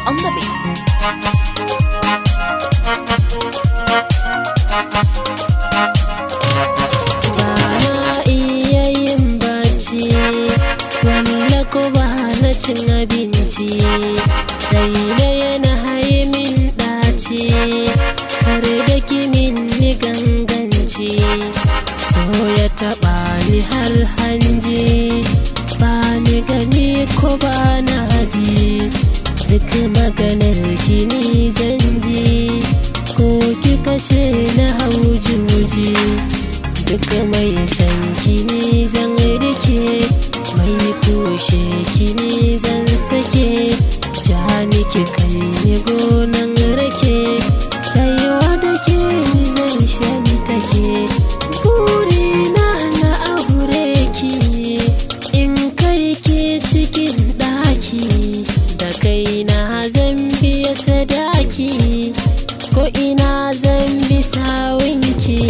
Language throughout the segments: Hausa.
on the beat. Bana iya yin bacci, walla ko bana cin abinci, raina yana haimin ɗaci, kare da kimin ni ganganci, so ya taɓa ni har hanji, ba ni gani ko ba na ji, duk maganar kini zan ji, ko kika ce na hau juji, duk mai san kini zan rike, mai kushe kini zan sake, ja ni ki kai ni gonan rake, rayuwa da ke ni zan shantake, burina na aure ki, in kai ki cikin ɗaki, da kaina zan biya sadaki, ko ina zan bi sawunki,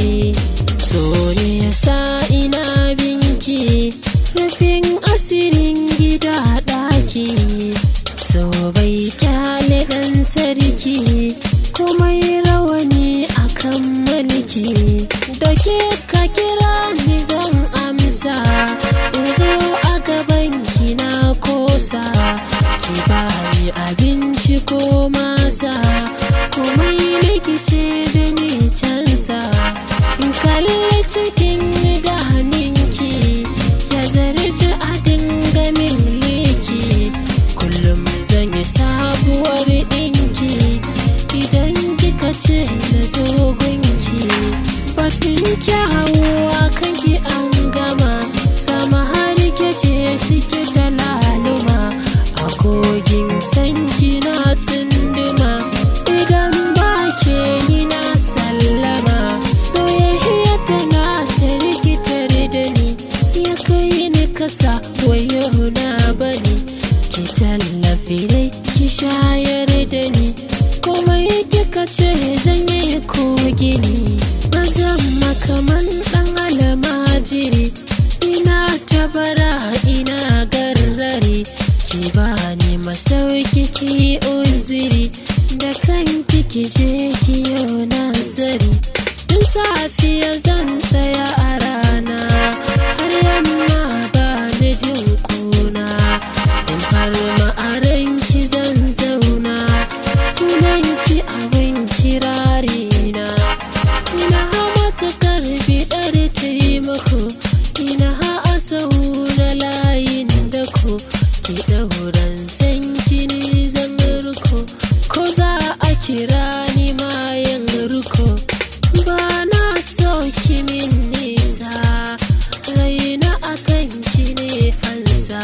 so ne yasa ina binki, rufin asirin gida ɗaki, so bai kyale ɗan sarki, komai rawani akan mulki, da ke ka kira ni zan amsa, in zo a gaban ki na kosa, ki bani abinci ko masa, komai likice da ni cansa, in kalli cikin idaninki, ya zarci a dinga min liki, kullum zan yi sabuwar ɗinki, idan kika ce na zo gunki, batun kyawu kanki an gama, sama har ke ce suke da laluma, a kogin sanki na tsunduma, idan ba ke ni na sallama, soyayya tana ta rikitar da ni, ya kai ni kasa wayo na bani, ki tallafi dai ki shayar da ni, komai kika ce zan yi kogini, ba zan makaman ɗan almajiri, ina tabara ina garrari, ki bani masauki ki uziri, da kanki ki je ki yau nazari, in safiya zan tsaya a rana, har yamma ba ni jin kuna, in har ma'aranki zan zauna, sunanki abin kirarina, ina matuƙar biɗar taimako, ina asau na layin dako, ki ɗauran sanki ni zan riko, ko za a kira ni mayan riko, ba na so ki min nisa, raina akan ki ne fansa,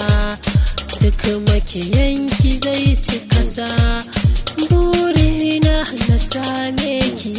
duk makiyanki zai ci kasa, burina na same ki.